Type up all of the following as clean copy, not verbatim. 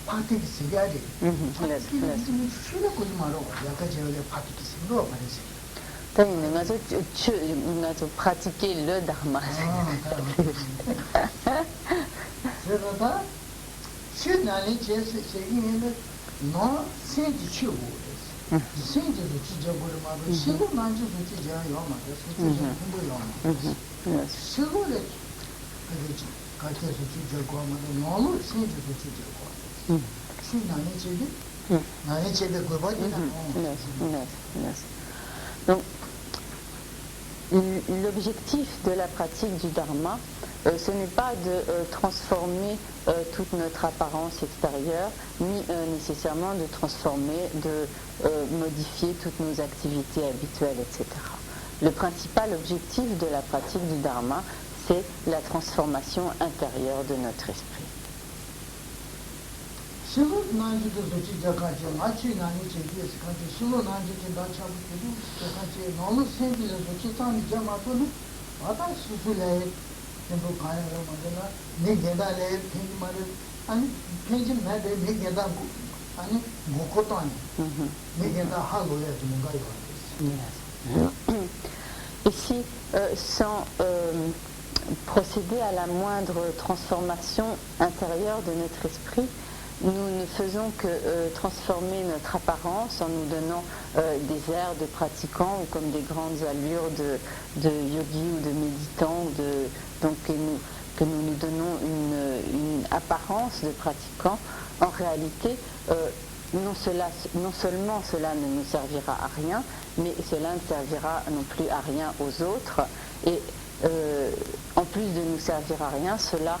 파티 시리아지. Yes. 슈가 고지마로 약간 제가 파티 시리로 말했어요. On a pratiqué le dharma. 그러다 신나는 제스 제기는 너 생지 치고 생지도 지저고를 말고 시고 난지도 지저요 말이야. 생지도 공부요. 시고를 그렇지. 같이서 지저고 하면 너무 생지도 지저고. 신나는 제기 나의 제대 그거잖아. Donc, l'objectif de la pratique du dharma, ce n'est pas de transformer toute notre apparence extérieure, ni nécessairement de transformer, de modifier toutes nos activités habituelles, etc. Le principal objectif de la pratique du dharma, c'est la transformation intérieure de notre esprit. 시로 난지도 지저가지 마치 나니 제기에서 같이 시로 난지도 다차부터 같이 너무 생기서 지탄이 잡아도는 와다 수술에 전부 가는 거 맞나 네 개다래 팽이 말을 아니 팽이 매대 네 개다 아니 뭐것도 아니 네 개다 하고야 뭔가 이거 Ici, sans procéder à la moindre transformation intérieure de notre esprit, nous ne faisons que transformer notre apparence en nous donnant des airs de pratiquants ou comme des grandes allures de yogi ou de méditants, donc que nous donnons une apparence de pratiquants. En réalité, non seulement cela ne nous servira à rien, mais cela ne servira non plus à rien aux autres. Et en plus de nous servir à rien, cela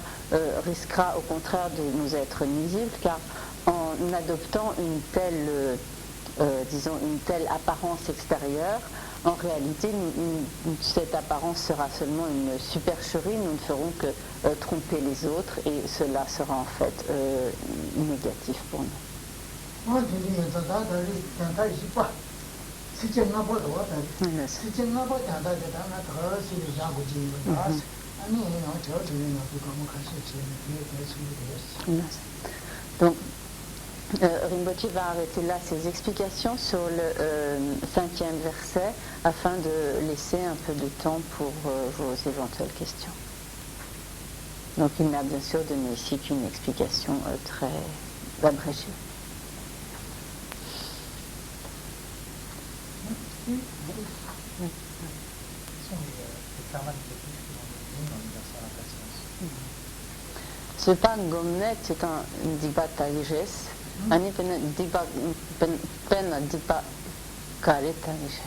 risquera au contraire de nous être nuisible, car en adoptant une telle apparence extérieure, en réalité, cette apparence sera seulement une supercherie, nous ne ferons que tromper les autres, et cela sera en fait négatif pour nous. Donc, Rinpoche va arrêter là ses explications sur le 5e verset afin de laisser un peu de temps pour vos éventuelles questions. Donc il n'a bien sûr donné ici qu'une explication très abrégée. C'est pas un gomnet, c'est un diba taïges. Ani pen diba kare taïges.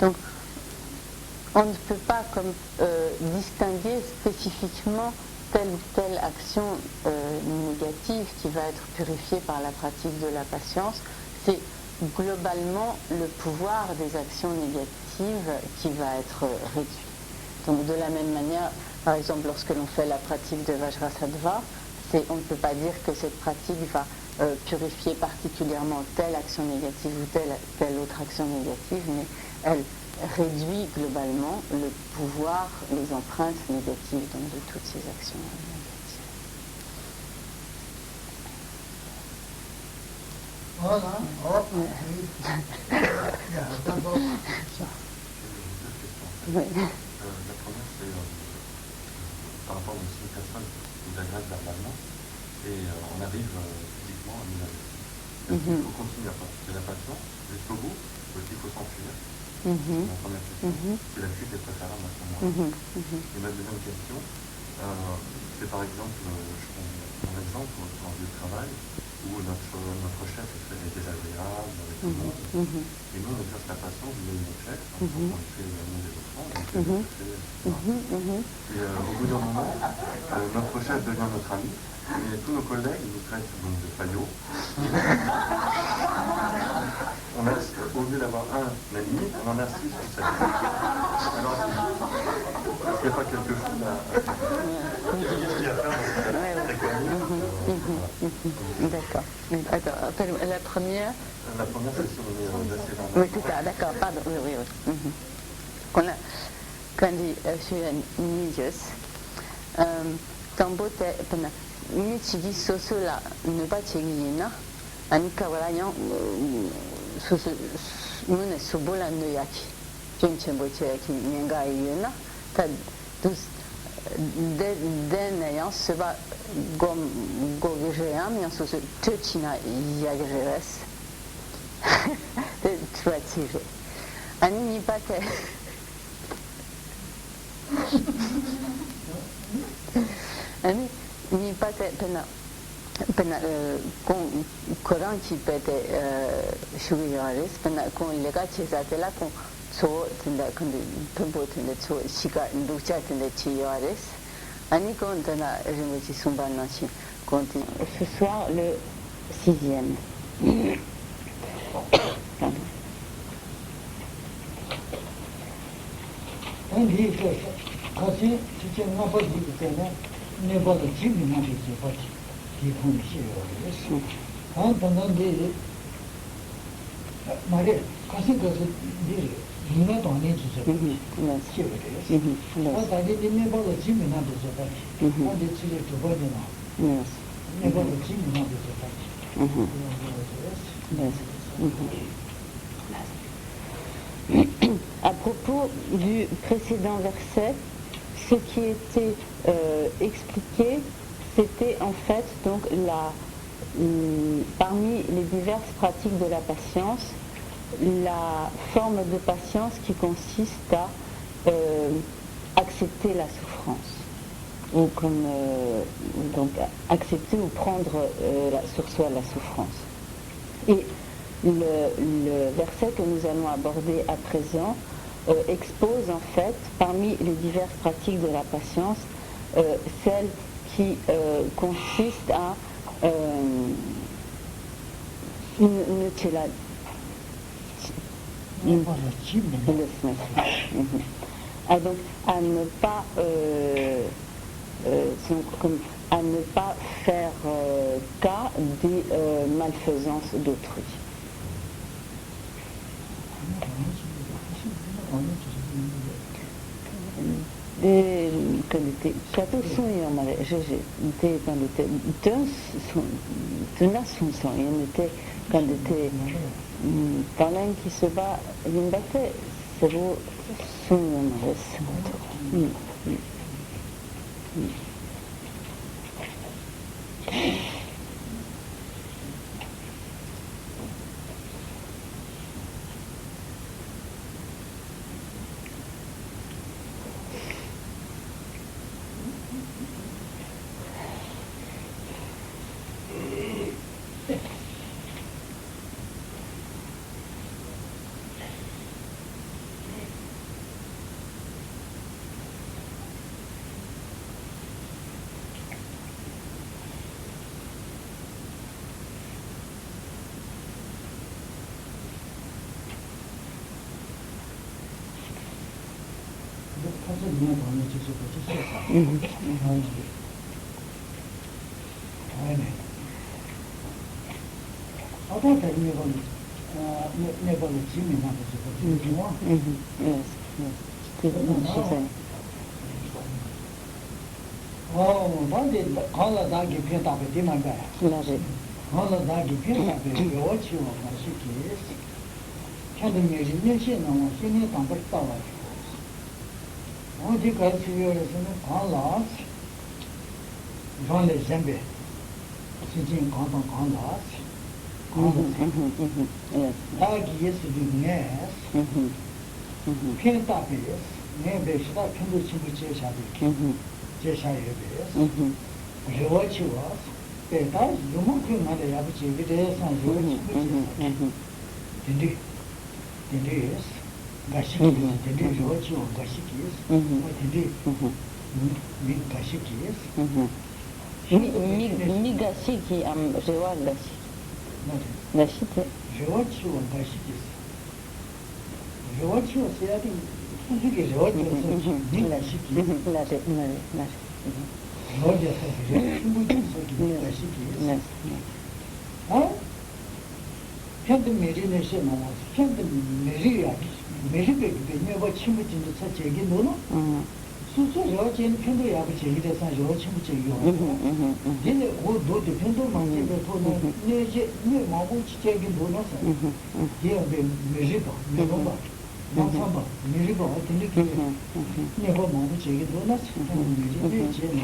Donc, on ne peut pas distinguer spécifiquement telle ou telle action négative qui va être purifiée par la pratique de la patience. C'est globalement le pouvoir des actions négatives qui va être réduit. Donc de la même manière, par exemple, lorsque l'on fait la pratique de Vajrasattva, on ne peut pas dire que cette pratique va purifier particulièrement telle action négative ou telle autre action négative, mais elle réduit globalement le pouvoir, les empreintes négatives donc, de toutes ces actions négatives. Voilà. Oui. La première, c'est par rapport à une situation qui nous agresse verbalement et on arrive physiquement à nous agresser. Il faut continuer à pratiquer la patience jusqu'au bout, ou est-ce qu'il faut s'enfuir? Mhm. Ma première question. Mhm. Si la fuite est préférable à ce moment-là. Mhm. Mhm. Et ma deuxième question, c'est par exemple, je prends un exemple dans le lieu de travail, où notre chef est désagréable avec tout le monde. Mhm. Et nous, on exerce la passion vis-à-vis de notre chef, on Mhm. lui fait également des offrandes, on lui fait Mhm. des cafés, etc. Mhm. Mhm. Et au bout d'un moment, notre chef devient notre ami, et tous nos collègues nous traitent donc de faillots. On a, au lieu d'avoir un ami, on en a 6 ou 7. Alors, est-ce qu'il n'y a pas quelque chose à qu'est-ce qu'il y a à faire dans cette D'accord. Attends, la première. La première, c'est sur l'assez rare. Oui, c'est ça, d'accord, pardon. Oui, oui, oui. Mhm. Quand je suis tambo te pena ni chigi soso la ne pas chigi na ani kawala yang soso mune subola no yaki junchembo yaki nenga yuna ta dus den yang seba gom gogejam yang soso tuchina yagres de tuatire ani ni pate ani ni pate pena con coran qui pete shugiyares pena con lega chesatela con so tenda con tempo tenda so shika nducha tenda chiyares ani con tena remochi sumba nashi continue ce soir le 6e. Andy says, kasi chiche ngapa ji tena nebo the jimmy na ji pati ki phone shi yo han tanan de mare kasi de nina to ne ji se shi yo de ta de nebo the jimmy na ji pati han de chi to ba de na nebo the jimmy na ji pati À propos du précédent verset, ce qui était expliqué, c'était en fait donc parmi les diverses pratiques de la patience, la forme de patience qui consiste à accepter la souffrance, ou comme donc accepter ou prendre sur soi la souffrance. Et le verset que nous allons aborder à présent expose en fait, parmi les diverses pratiques de la patience, celle qui consiste à donc à ne pas à ne pas faire cas des malfaisances d'autrui. Chateau son mare jeje te quando te tuna son il était quand te parlant qui se bat l'imbate c'est vous son mare on dit que quand là, dans les zembes, c'est une grande là, 다기 예수님의 펜타베스 네베스다 펜도 친구 제샤예베스 저와치와 대다 요만큼 말에 아버지 비대해서 딘디스 가시키 딘디 저와치와 가시키스 딘디 미 가시키스 미가시키 am 제와 가시키 저와치와 가시키스 저와치와 세야디 무슨게 저와치와 미가시키 어디서 어? 현대 메리네시 나와서 현대 메리야 메리게 내가 친구진도 찾지 너는 수수 여진 편도 야부 제기돼서 여 친구 제기요 근데 그도 편도 만지게 돈은 내제 내 마구 제기 돈어서 얘가 메리가 내가 나사바 메리가 어떻게 내가 마구 제기 돈어서 메리 제나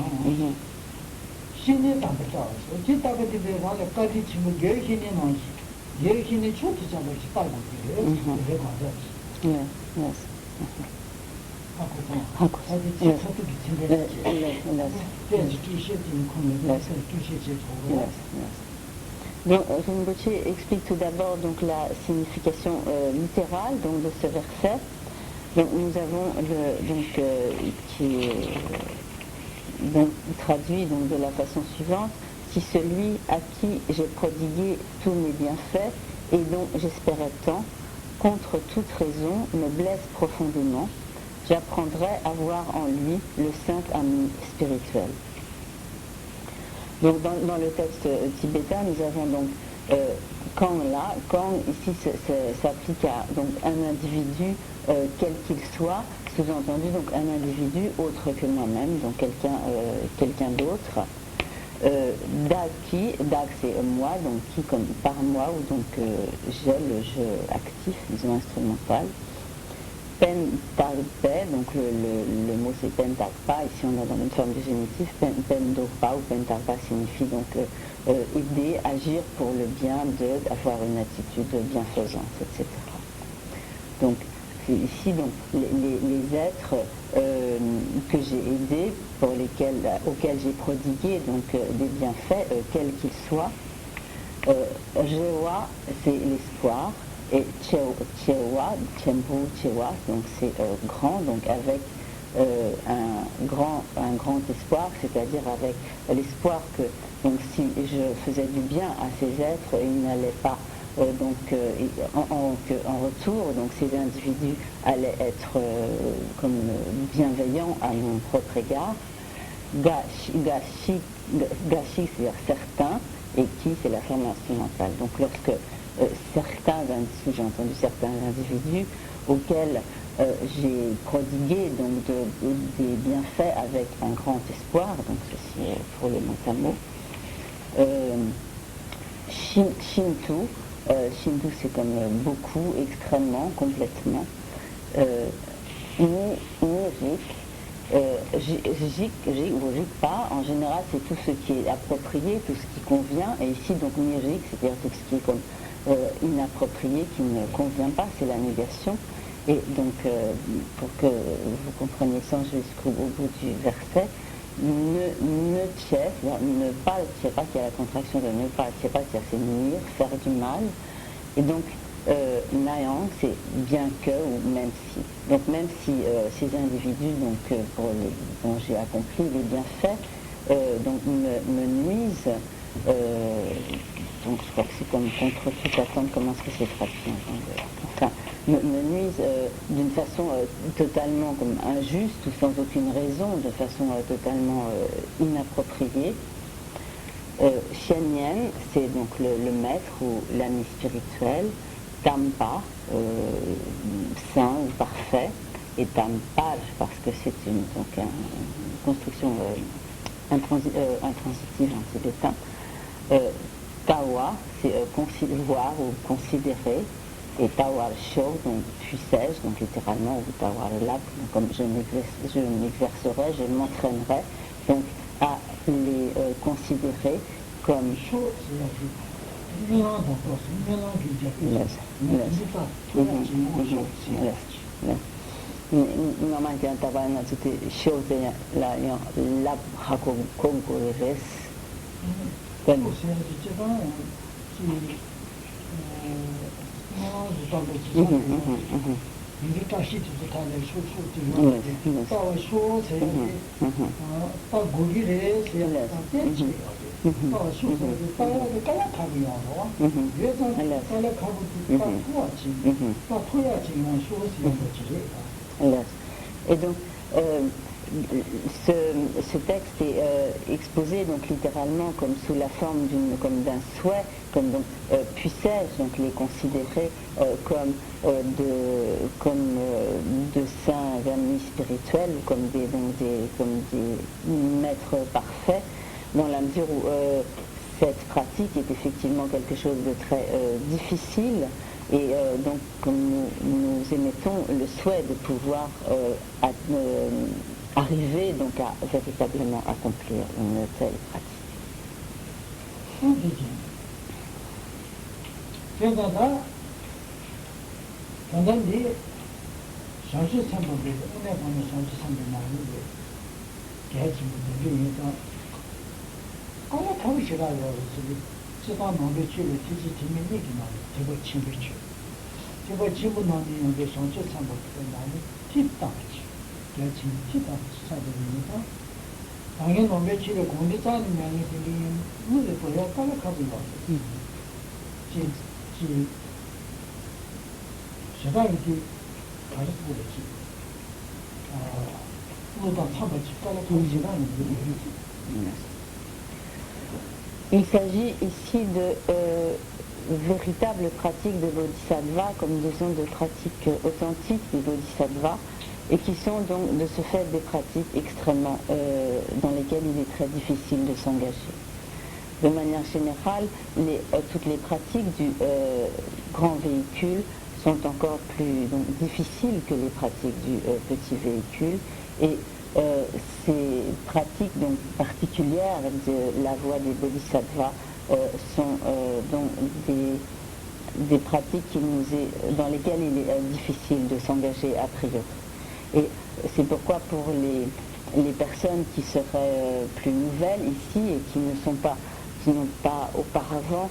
신의 담보다서 기타가 되게 원래 까지 친구 열심히 나지 열심히 초기 잡을 수 있다고 그래요. 그래 맞아. 네. 하고 저도 Donc, Rinpoche explique tout d'abord donc, la signification littérale donc, de ce verset. Donc, nous avons qui traduit donc, de la façon suivante: si celui à qui j'ai prodigué tous mes bienfaits et dont j'espérais tant, contre toute raison, me blesse profondément, j'apprendrai à voir en lui le saint ami spirituel. Donc dans le texte tibétain, nous avons donc quand là, quand ici s'applique à donc, un individu quel qu'il soit, sous-entendu donc un individu autre que moi-même, donc quelqu'un d'autre. Dag c'est moi, donc qui comme par moi, ou donc j'ai le jeu actif, disons instrumental. Pen Tagpa, donc le mot c'est Pen Tagpa, ici on est dans une forme de génitif. Pen Dorpa ou Pen Tagpa signifie donc aider, agir pour le bien, avoir une attitude bienfaisante, etc. Donc ici donc les êtres que j'ai aidés, auxquels j'ai prodigué donc des bienfaits, quels qu'ils soient. Jewa, c'est l'espoir, et Chewa, Chembu, Chewa, donc c'est grand, donc avec un grand espoir, c'est-à-dire avec l'espoir que donc si je faisais du bien à ces êtres, ils n'allaient pas en retour, donc ces individus allaient être comme bienveillants à mon propre égard. Gashi, c'est-à-dire certains, et qui, c'est la forme instrumentale. Donc lorsque j'ai entendu certains individus auxquels j'ai prodigué donc des bienfaits avec un grand espoir, donc ceci est pour le mot Tamo. Shintu, c'est comme beaucoup, extrêmement, complètement. Jik ou pas, en général c'est tout ce qui est approprié, tout ce qui convient, et ici donc nirik, c'est-à-dire tout ce qui est comme inapproprié, qui ne convient pas, c'est la négation. Et donc pour que vous compreniez ça, je vais jusqu'au bout du verset. Ne tchef, ne pas tchef, pas qui a la contraction de ne pas tchef, c'est-à-dire c'est nuire, faire du mal. Et donc Nayang, c'est bien que ou même si. Donc même si ces individus dont j'ai accompli les bienfaits me nuisent, donc je crois que c'est comme contre toute attente, comment est-ce que c'est traduit, enfin, me nuisent d'une façon totalement comme injuste ou sans aucune raison, de façon totalement inappropriée. Xianyan, c'est donc le maître ou l'ami spirituel. Tampa, saint ou parfait, et Tampal, parce que c'est une construction intransitive en tibétain. Tawa, c'est voir ou considérer, et Tawar Shou, donc puissais-je, donc littéralement, ou Tawar Lab, comme je m'exercerai, je m'entraînerai, donc à les considérer comme 유명한 doctor, 유명한 기자. Normal que trabalha na tutte chose la la concorres. Quando se diceva 인기가 시트도 다들 소소들이 또 소세 또 고기를 해야 되지 또 소세 또 깔아가고요 그래서 깔아가고 또 토하지 또 토야지만 소세가 되지. Et donc, ce texte est exposé donc littéralement comme sous la forme d'un souhait, comme donc puissais-je donc les considérer comme de saints amis spirituels, comme des maîtres parfaits, dans la mesure où cette pratique est effectivement quelque chose de très difficile. Et donc nous émettons le souhait de pouvoir arriver donc à véritablement accomplir une telle pratique. 지방 농대지를 지지 뒤면이기만 되고 친구죠. 제가 지분 나는 게 성적 참고도 많이 팁다지. 같이 팁다 사드립니다. 당연 농대지를 공대자는 명이 들리는 물에 보여 깔아가지고. 지 제가 이제 가르쳐 보겠지. 물다 참고지 깔아가지고 지나는 Il s'agit ici de véritables pratiques de bodhisattva, comme disons de pratiques authentiques du bodhisattva, et qui sont donc de ce fait des pratiques extrêmement dans lesquelles il est très difficile de s'engager. De manière générale, toutes les pratiques du grand véhicule sont encore plus difficiles que les pratiques du petit véhicule, et ces pratiques donc particulières de la voie des bodhisattvas sont donc des pratiques dans lesquelles il est difficile de s'engager a priori. Et c'est pourquoi pour les personnes qui seraient plus nouvelles ici et qui n'ont pas auparavant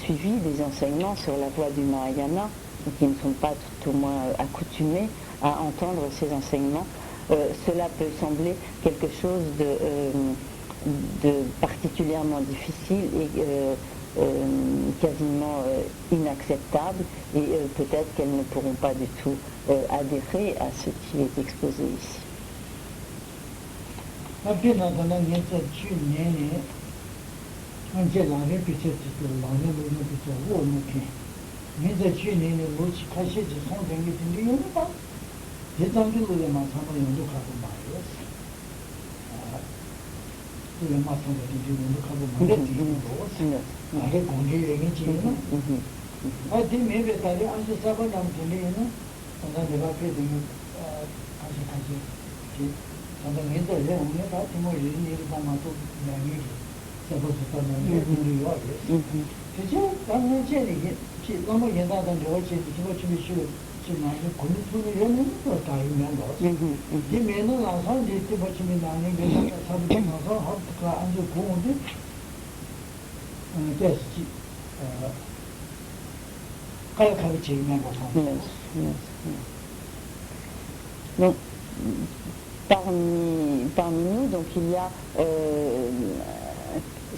suivi des enseignements sur la voie du Mahayana, ou qui ne sont pas tout au moins accoutumés à entendre ces enseignements, cela peut sembler quelque chose de particulièrement difficile et quasiment inacceptable, et peut-être qu'elles ne pourront pas du tout adhérer à ce qui est exposé ici. 대장주로에만 참고 연극하고 말이었어. 그래만 참고 연극하고 말이었지. 나게 공개 얘기지는. 아디 매베다리 아주 사고남 들리는. 내가 내가 그래도 다시 저는 옛날에 오늘 같이 뭐 일이 담아도 내가 저번에 우리 와요. 그죠? 당연히 제일 너무 옛날에 저기 지금 쉬고 지나는 군투를 또 다이면 거. 이 매는 나서 이제 버치면 나는 게 사부터 하트가 아주 고운데 됐지. 칼칼이 지면 거. Donc, parmi nous, donc il y a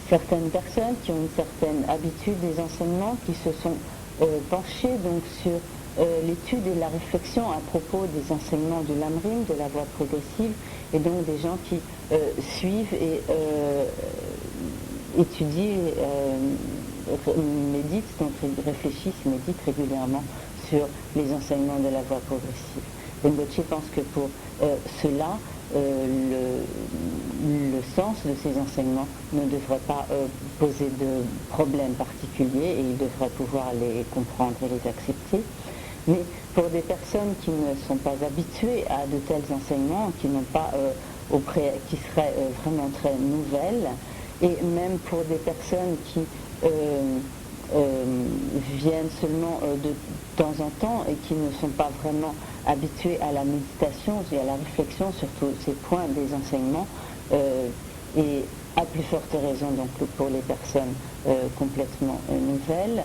certaines personnes qui ont une certaine habitude des enseignements, qui se sont penchées donc sur l'étude et la réflexion à propos des enseignements du Lamrim, de la voie progressive, et donc des gens qui suivent et étudient, méditent, donc réfléchissent, méditent régulièrement sur les enseignements de la voie progressive. Rinpoche pense que pour cela, le sens de ces enseignements ne devrait pas poser de problème particulier, et il devrait pouvoir les comprendre et les accepter. Mais pour des personnes qui ne sont pas habituées à de tels enseignements, qui seraient vraiment très nouvelles, et même pour des personnes qui viennent seulement de temps en temps et qui ne sont pas vraiment habitués à la méditation et à la réflexion sur tous ces points des enseignements, et à plus forte raison donc pour les personnes complètement nouvelles,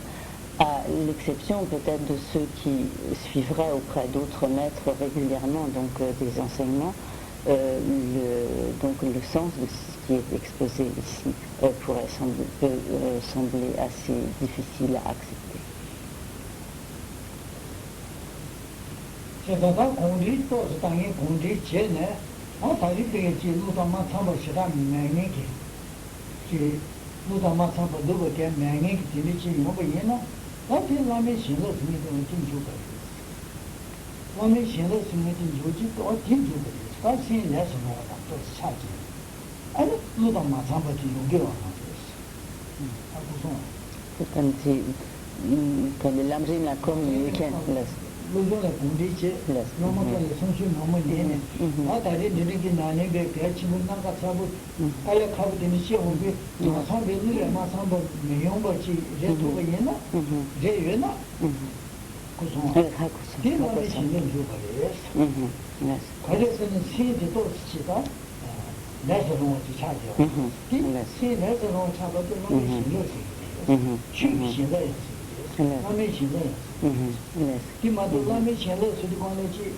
à l'exception peut-être de ceux qui suivraient auprès d'autres maîtres régulièrement donc des enseignements. Donc le sens de ce qui est exposé ici peut sembler assez difficile à accepter. Quand l'âme la communique, 로조의 공대체 너무들 성실 너무 내네 아다리 느리게 나네게 대치문 나가 잡고 빨리 가고 되는 시험이 마상베들에 마상버 내용버지 제도가 있나 제외나 그래서 대만의 신경 주거래 그래서는 세대도 지다 내서는 어디 차죠 세 내서는 차거든 너무 신경 쓰이고 취신다 남의 신경 기마도 남의 신경 쓰고 거지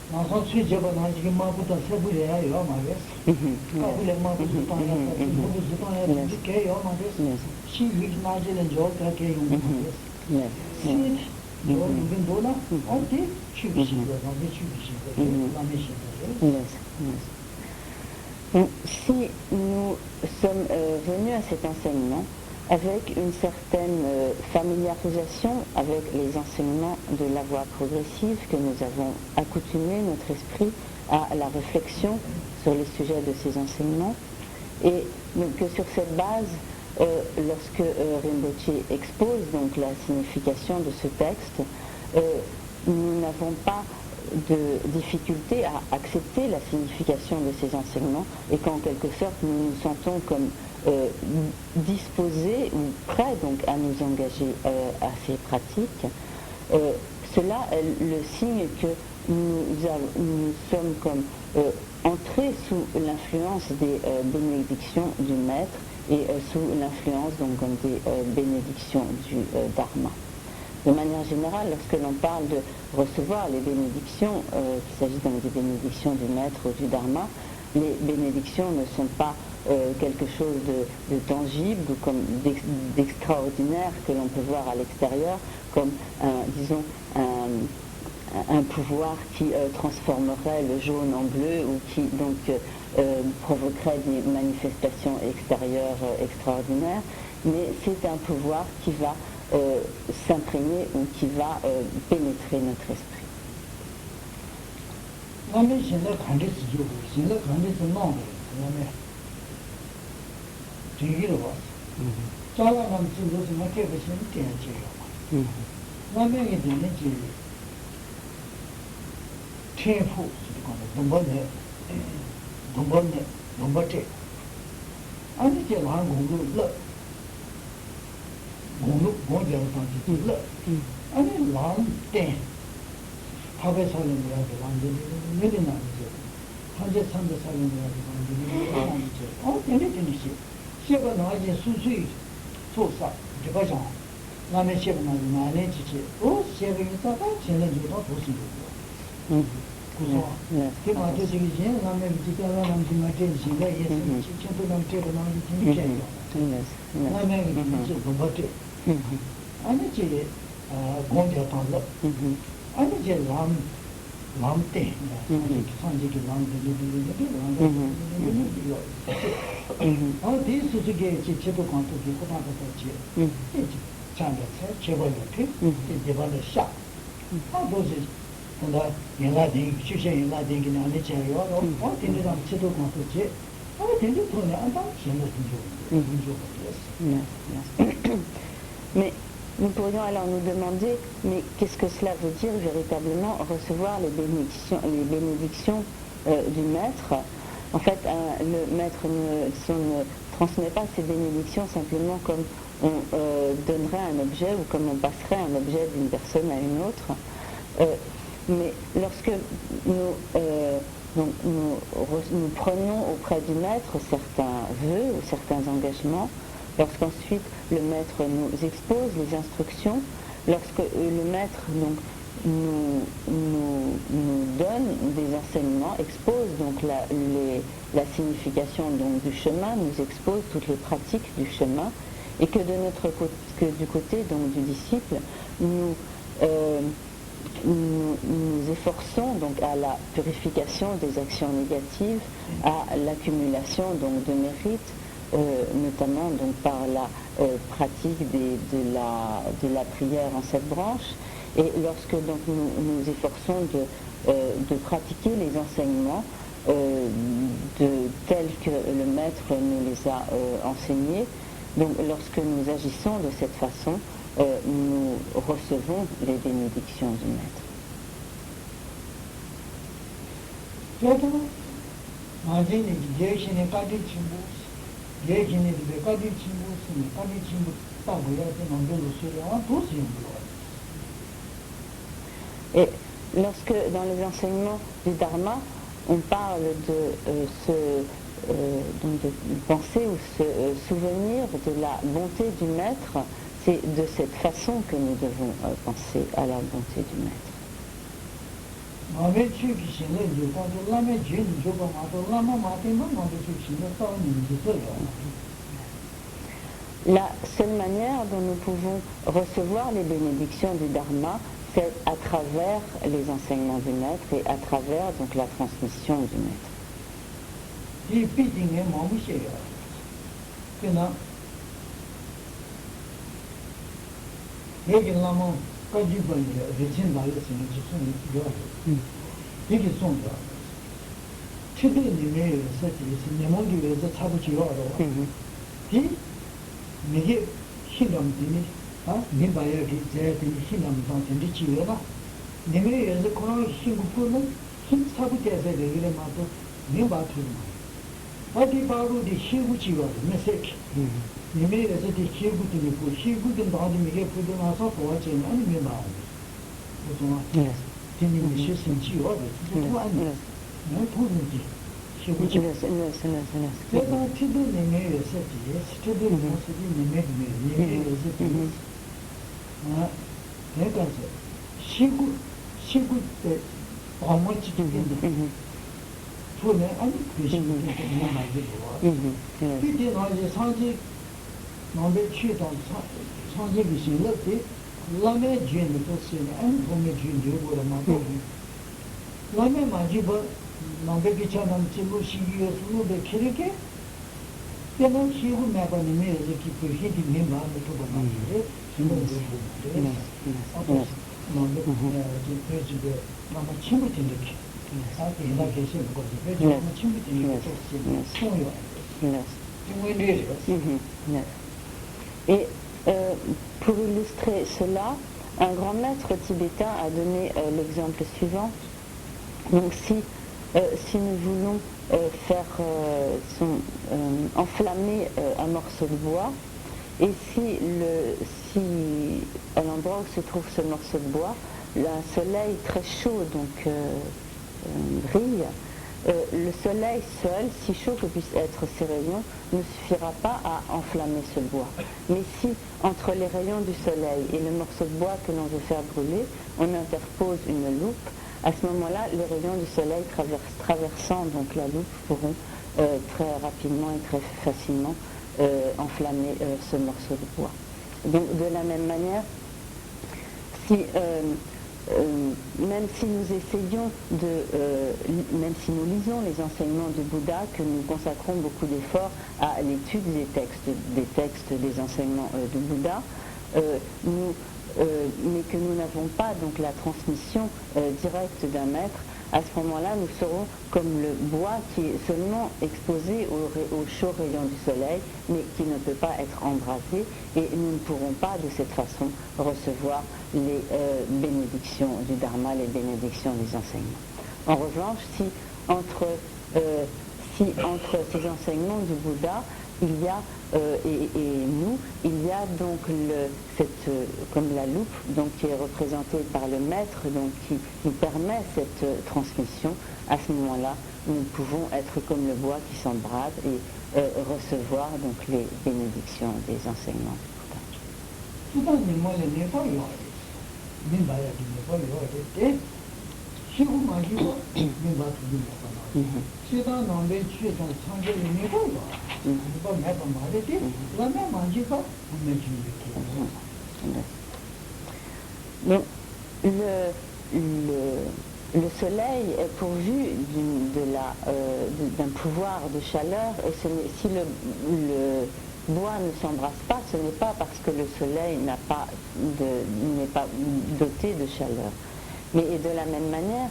나서 취재가 나지게 마부터 세부래야 요 말이야 가불에 마부터 땅에 모두 땅에 이렇게 요 말이야 시위 나지는 저렇게 용도예요 네 누군 도나 어디 취비신거 남의 취비신거 남의 신거 Si nous sommes venus à cet enseignement avec une certaine familiarisation avec les enseignements de la voie progressive, que nous avons accoutumé notre esprit à la réflexion sur les sujets de ces enseignements, et donc, que sur cette base, lorsque Rinpoche expose donc la signification de ce texte, nous n'avons pas de difficulté à accepter la signification de ces enseignements, et qu'en quelque sorte nous nous sentons comme disposés ou prêts donc à nous engager à ces pratiques. Cela est le signe que nous sommes comme entrés sous l'influence des bénédictions du maître et sous l'influence donc comme des bénédictions du Dharma. De manière générale, lorsque l'on parle de recevoir les bénédictions, qu'il s'agit donc des bénédictions du maître ou du Dharma, les bénédictions ne sont pas quelque chose de tangible ou comme d'extraordinaire que l'on peut voir à l'extérieur, comme disons un pouvoir qui transformerait le jaune en bleu ou qui donc provoquerait des manifestations extérieures extraordinaires, mais c'est un pouvoir qui va s'imprégner ou qui va pénétrer notre esprit. 밥에 사는 거야도 완전히 내리나 이제 한제 산데 사는 거야도 완전히 내리나 되는지 시가 나지 수수이 소사 제가죠 남의 시가 나지 나네 지지 시가 있다가 지는 주도 도시고 그래서 그 맞아 지기 전에 남의 지가가 남지 맞지 지가 예수 지체도 남체도 남지 지니까 남의 지지 도바트 아니지 공자 탄다 아니 이제 람때 산지기 디스지게 지체도 관토기 고다가지 장자체 제벌이렇게 제벌의 샤 도지 근데 연락이 주제 연락이 안에 제요 어디는 지도 관토지 어디는 돈이 안 다 신경 Mais nous pourrions alors nous demander, mais qu'est-ce que cela veut dire véritablement recevoir les bénédictions du maître? En fait, le maître ne transmet pas ces bénédictions simplement comme donnerait un objet ou comme on passerait un objet d'une personne à une autre. Mais lorsque nous prenons auprès du maître certains vœux ou certains engagements, lorsqu'ensuite le maître nous expose les instructions, lorsque le maître nous donne des enseignements, expose donc la signification donc, du chemin, nous expose toutes les pratiques du chemin, et que du côté donc, du disciple, nous efforçons donc à la purification des actions négatives, à l'accumulation donc de mérites, notamment donc par la pratique de la prière en 7 branches. Et lorsque donc nous efforçons de pratiquer les enseignements tels que le maître nous les a enseignés, donc lorsque nous agissons de cette façon, nous recevons les bénédictions du maître. Et lorsque dans les enseignements du Dharma, on parle de penser ou se souvenir de la bonté du maître, c'est de cette façon que nous devons penser à la bonté du maître. La seule manière dont nous pouvons recevoir les bénédictions du Dharma, c'est à travers les enseignements du maître et à travers donc la transmission du maître. Et pour illustrer cela, un grand maître tibétain a donné l'exemple suivant. Donc si nous voulons enflammer un morceau de bois, et si à l'endroit où se trouve ce morceau de bois, un soleil très chaud donc brille, le soleil seul, si chaud que puissent être ses rayons, ne suffira pas à enflammer ce bois. Mais si entre les rayons du soleil et le morceau de bois que l'on veut faire brûler, on interpose une loupe, à ce moment-là, les rayons du soleil traversant donc la loupe pourront très rapidement et très facilement enflammer ce morceau de bois. Donc de la même manière, même si nous essayons même si nous lisons les enseignements du Bouddha, que nous consacrons beaucoup d'efforts à l'étude des textes des enseignements du Bouddha, mais que nous n'avons pas donc la transmission directe d'un maître, à ce moment-là, nous serons comme le bois qui est seulement exposé aux chauds rayons du soleil, mais qui ne peut pas être embrasé, et nous ne pourrons pas de cette façon recevoir les bénédictions du Dharma, les bénédictions des enseignements. En revanche, si entre ces enseignements du Bouddha, il y a, et nous, il y a donc comme la loupe donc, qui est représentée par le maître, donc, qui nous permet cette transmission. À ce moment-là, nous pouvons être comme le bois qui s'embrase et recevoir donc, les bénédictions des enseignements du Bouddha. Donc, le soleil est pourvu d'un pouvoir de chaleur, et si le bois ne s'embrasse pas, ce n'est pas parce que le soleil n'est pas doté de chaleur. Mais de la même manière,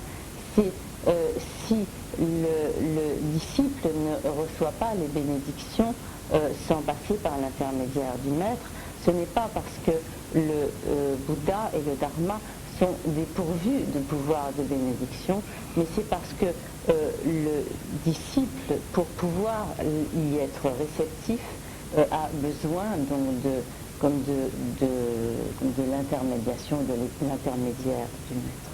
si le disciple ne reçoit pas les bénédictions sans passer par l'intermédiaire du maître, ce n'est pas parce que le Bouddha et le Dharma sont dépourvus de pouvoir de bénédiction, mais c'est parce que le disciple, pour pouvoir y être réceptif, a besoin donc de l'intermédiation, de l'intermédiaire du maître.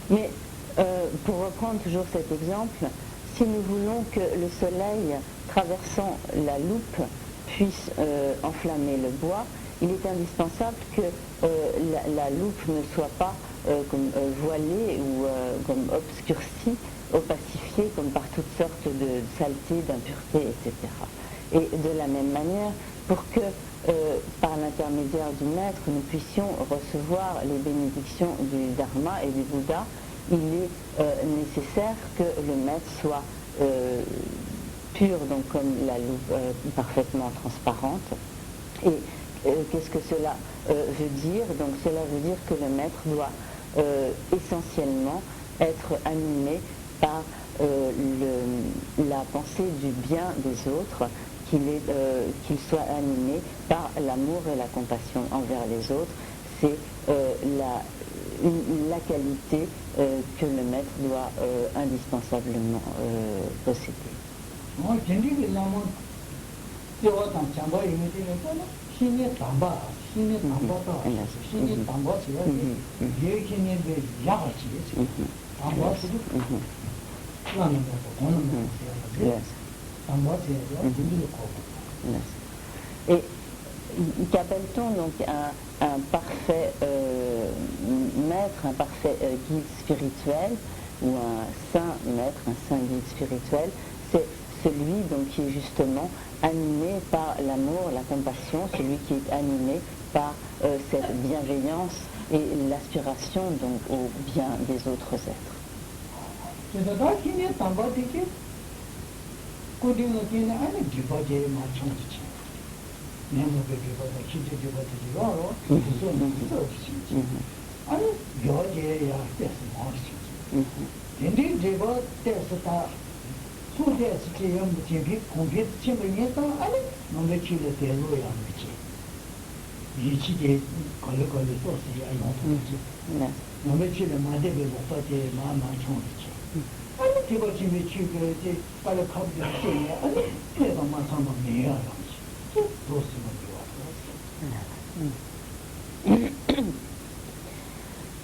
Mais pour reprendre toujours cet exemple, si nous voulons que le soleil traversant la loupe puisse enflammer le bois, il est indispensable que la loupe ne soit pas comme voilée ou comme obscurcie, opacifiée comme par toutes sortes de saletés, d'impuretés, etc. Et de la même manière, pour que par l'intermédiaire du maître, nous puissions recevoir les bénédictions du Dharma et du Bouddha, il est nécessaire que le maître soit pur, donc comme la loupe parfaitement transparente. Et qu'est-ce que cela veut dire? Donc cela veut dire que le maître doit essentiellement être animé par la pensée du bien des autres, qu'il soit animé par l'amour et la compassion envers les autres. C'est la qualité que le maître doit indispensablement posséder. Et qu'appelle-t-on donc un parfait maître, un parfait guide spirituel, ou un saint maître, un saint guide spirituel? C'est celui donc, qui est justement animé par l'amour, la compassion, celui qui est animé par cette bienveillance et l'aspiration donc au bien des autres êtres.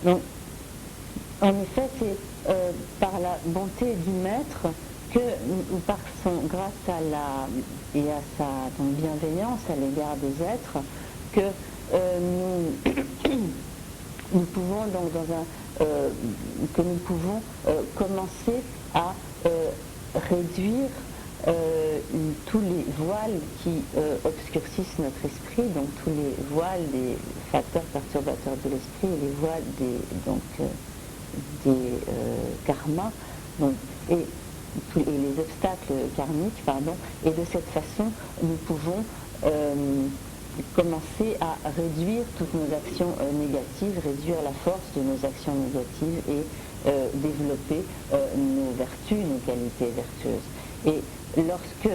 Donc, en effet, c'est par la bonté du maître que, ou par grâce à sa bienveillance à l'égard des êtres, que nous pouvons donc que nous pouvons commencer à réduire tous les voiles qui obscurcissent notre esprit, donc tous les voiles des facteurs perturbateurs de l'esprit et les voiles des karmas, et les obstacles karmiques, et de cette façon nous pouvons commencer à réduire toutes nos actions négatives, réduire la force de nos actions négatives et développer nos vertus, nos qualités vertueuses. Et lorsque,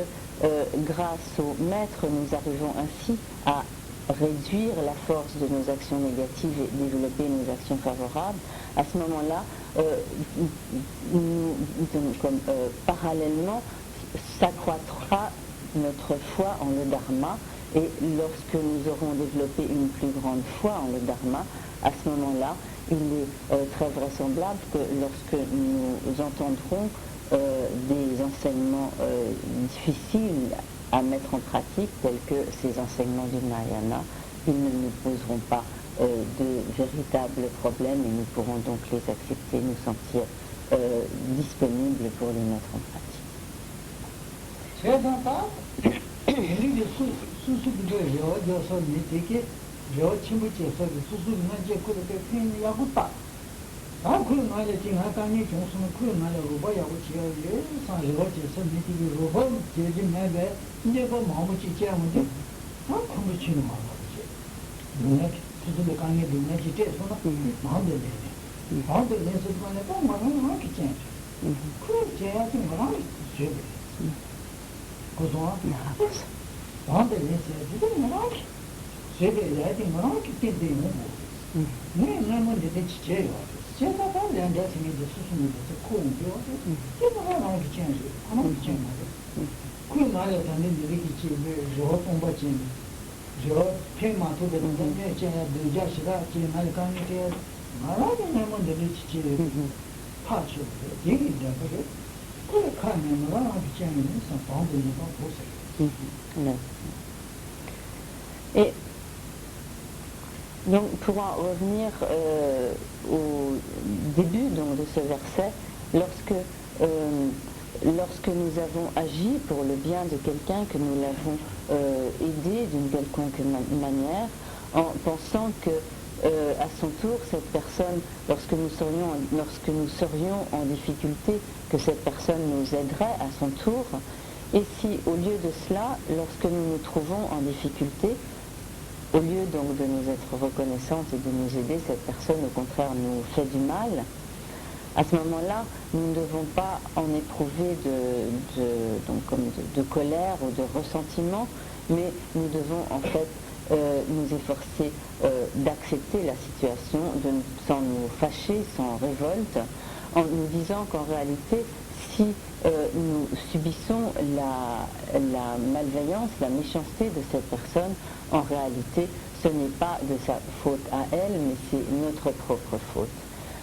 grâce au maître, nous arrivons ainsi à réduire la force de nos actions négatives et développer nos actions favorables, à ce moment-là, parallèlement, s'accroîtra notre foi en le Dharma, et lorsque nous aurons développé une plus grande foi en le Dharma, à ce moment-là, il est très vraisemblable que lorsque nous entendrons des enseignements difficiles à mettre en pratique, tels que ces enseignements du Mahayana, ils ne nous poseront pas de véritables problèmes et nous pourrons donc les accepter, nous sentir disponibles pour les mettre en pratique. Et donc, pour en revenir au début donc, de ce verset, lorsque nous avons agi pour le bien de quelqu'un, que nous l'avons aidé d'une quelconque manière, en pensant que à son tour, cette personne, lorsque nous serions en difficulté, que cette personne nous aiderait à son tour, et si au lieu de cela, lorsque nous nous trouvons en difficulté, au lieu donc de nous être reconnaissante et de nous aider, cette personne au contraire nous fait du mal, à ce moment-là, nous ne devons pas en éprouver de colère ou de ressentiment, mais nous devons en fait nous efforcer d'accepter la situation, sans nous fâcher, sans révolte, en nous disant qu'en réalité, si nous subissons la malveillance, la méchanceté de cette personne, en réalité, ce n'est pas de sa faute à elle, mais c'est notre propre faute.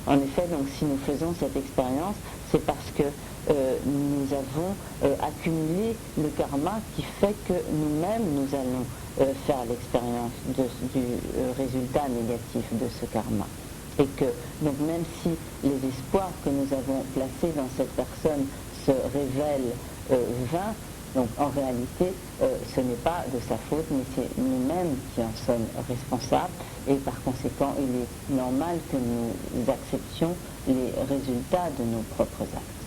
En effet, donc, si nous faisons cette expérience, c'est parce que nous avons accumulé le karma qui fait que nous-mêmes, nous allons faire l'expérience du résultat négatif de ce karma. Et que, donc, même si les espoirs que nous avons placés dans cette personne se révèlent vains, donc en réalité, ce n'est pas de sa faute, mais c'est nous-mêmes qui en sommes responsables, et par conséquent, il est normal que nous acceptions les résultats de nos propres actes.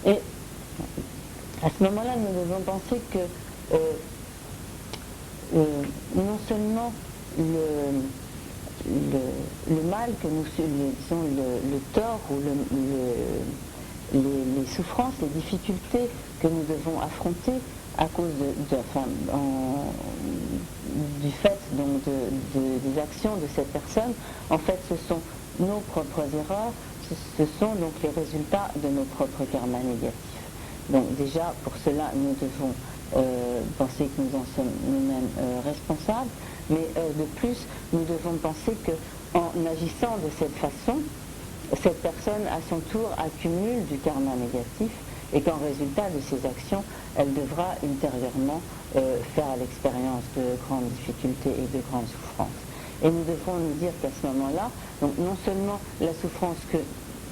Et à ce moment-là, nous devons penser que non seulement le mal que nous disons le tort ou les souffrances, les difficultés que nous devons affronter à cause du fait donc des actions de cette personne, en fait ce sont nos propres erreurs, ce sont donc les résultats de nos propres karmas négatifs. Donc déjà pour cela nous devons penser que nous en sommes nous-mêmes responsables, mais de plus nous devons penser qu'en agissant de cette façon, cette personne à son tour accumule du karma négatif et qu'en résultat de ses actions, elle devra ultérieurement faire l'expérience de grandes difficultés et de grandes souffrances. Et nous devrons nous dire qu'à ce moment-là, donc non seulement la souffrance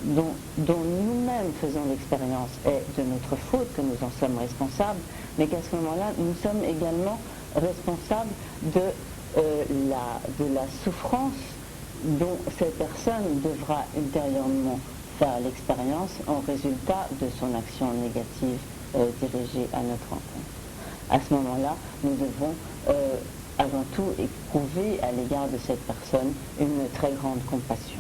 dont nous-mêmes faisons l'expérience est de notre faute, que nous en sommes responsables, mais qu'à ce moment-là, nous sommes également responsables de la souffrance dont cette personne devra ultérieurement faire l'expérience en résultat de son action négative dirigée à notre encontre. À ce moment-là, nous devons avant tout éprouver à l'égard de cette personne une très grande compassion.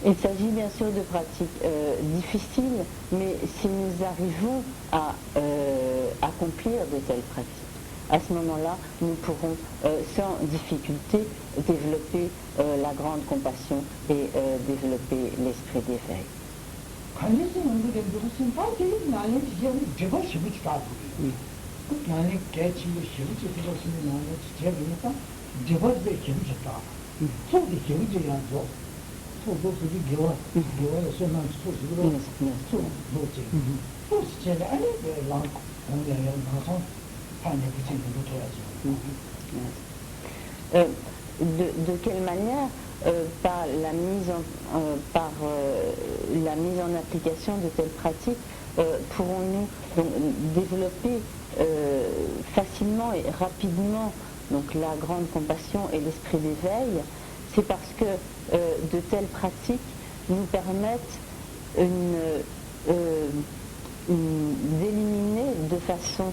Il s'agit bien sûr de pratiques difficiles, mais si nous arrivons à accomplir de telles pratiques, à ce moment-là, nous pourrons sans difficulté développer la grande compassion et développer l'esprit d'éveil. De quelle manière par la mise en application de telles pratiques pourrons-nous développer facilement et rapidement donc la grande compassion et l'esprit d'éveil? C'est parce que de telles pratiques nous permettent d'éliminer de façon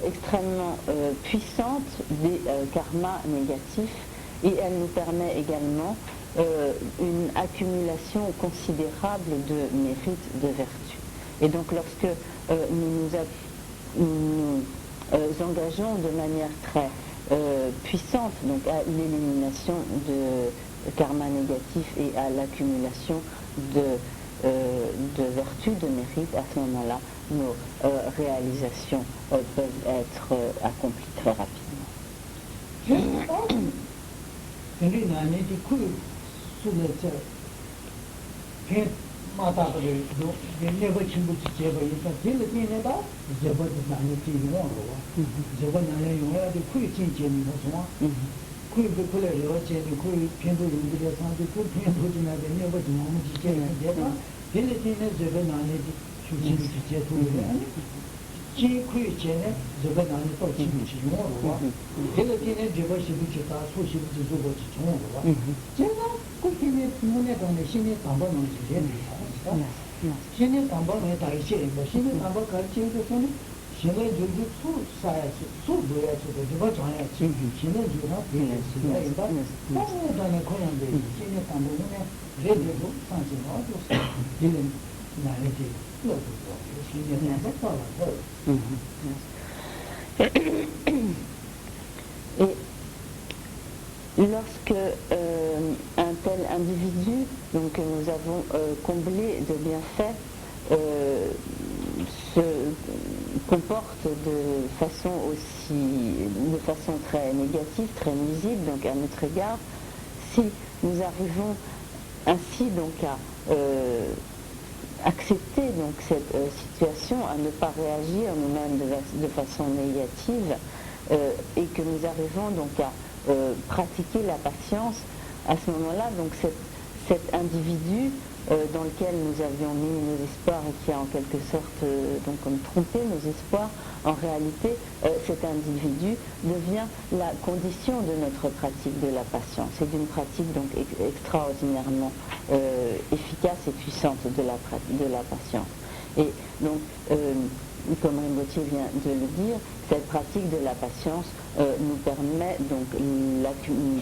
extrêmement puissante des karmas négatifs, et elle nous permet également une accumulation considérable de mérites, de vertus. Et donc lorsque nous engageons de manière très puissante donc, à l'élimination de karma négatif et à l'accumulation de vertus, de mérites, à ce moment-là, nos réalisations peuvent être accomplies très rapidement. Et lorsque un tel individu, donc, que nous avons comblé de bienfaits, se comporte de façon très négative, très nuisible, donc à notre égard, si nous arrivons ainsi donc accepter donc cette situation, à ne pas réagir nous-mêmes de façon négative, et que nous arrivons donc à pratiquer la patience, à ce moment-là, donc cet individu dans lequel nous avions mis nos espoirs et qui a en quelque sorte donc comme trompé nos espoirs, en réalité, cet individu devient la condition de notre pratique de la patience. C'est une pratique donc extraordinairement efficace et puissante de la patience. Et donc, comme Rinpoche vient de le dire, cette pratique de la patience nous permet donc une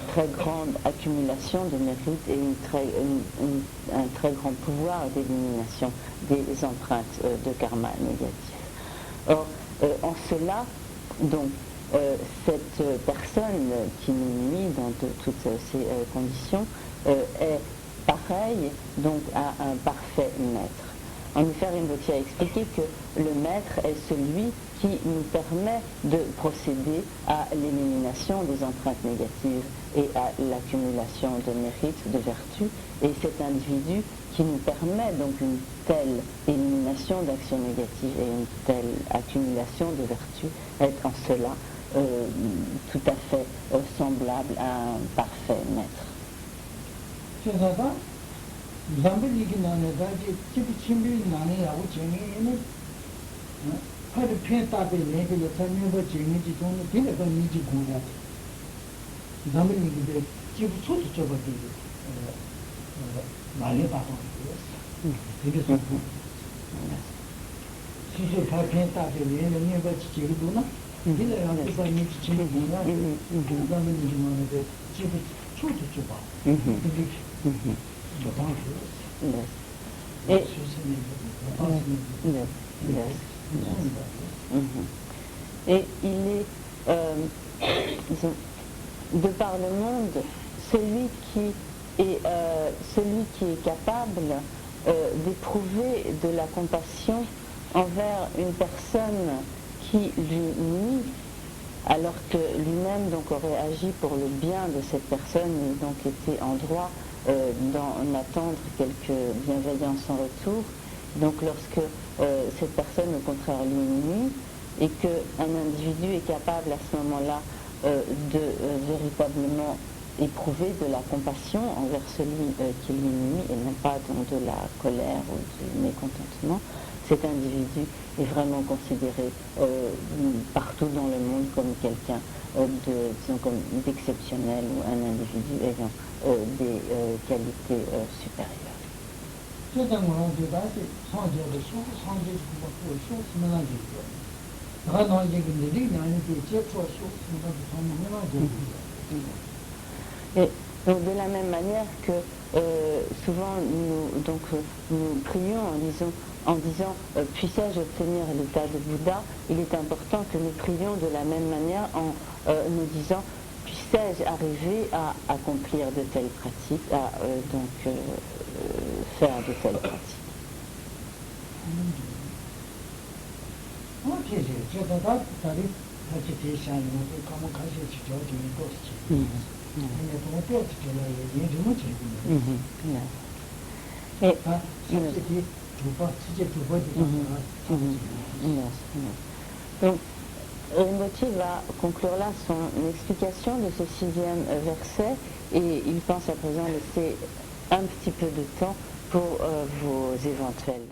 très grande accumulation de mérites et un très grand pouvoir d'élimination des empreintes de karma négatif. Or, en cela, donc, cette personne qui nous nuit dans toutes ces conditions est pareille donc à un parfait maître. En effet, Rinpoche a expliqué que le maître est celui qui nous permet de procéder à l'élimination des empreintes négatives et à l'accumulation de mérites, de vertus, et cet individu qui nous permet donc une telle élimination d'actions négatives et une telle accumulation de vertus est en cela tout à fait semblable à un parfait maître. Zambuliki nane daji chibi chimbi nane yawu chengi ene pari pen tabi leke le samyeba chengi ji tono dine pa niji gunga Zambuliki de chibi sotu choba di nane bato dine sotu shisho pari pen tabi leke neba chichiri duna dine yawu pa niji chengi gunga Zambuliki nane de chibi sotu choba Et il est, de par le monde, celui qui est capable d'éprouver de la compassion envers une personne qui lui nuit, alors que lui-même donc aurait agi pour le bien de cette personne et donc était en droit d'en attendre quelque bienveillance en retour. Donc lorsque cette personne au contraire lui nuit et qu'un individu est capable à ce moment-là de véritablement éprouver de la compassion envers celui qui lui nuit et non pas donc de la colère ou du mécontentement, cet individu est vraiment considéré partout dans le monde comme quelqu'un d'exceptionnel ou un individu ayant des qualités supérieures. Et donc de la même manière que souvent nous prions en disant puissais-je obtenir l'état de Bouddha, il est important que nous prions de la même manière en nous disant puissais-je arriver à accomplir de telles pratiques, à faire de telles pratiques. Donc, Rinpoche va conclure là son explication de ce 6e verset et il pense à présent laisser un petit peu de temps pour vos éventuelles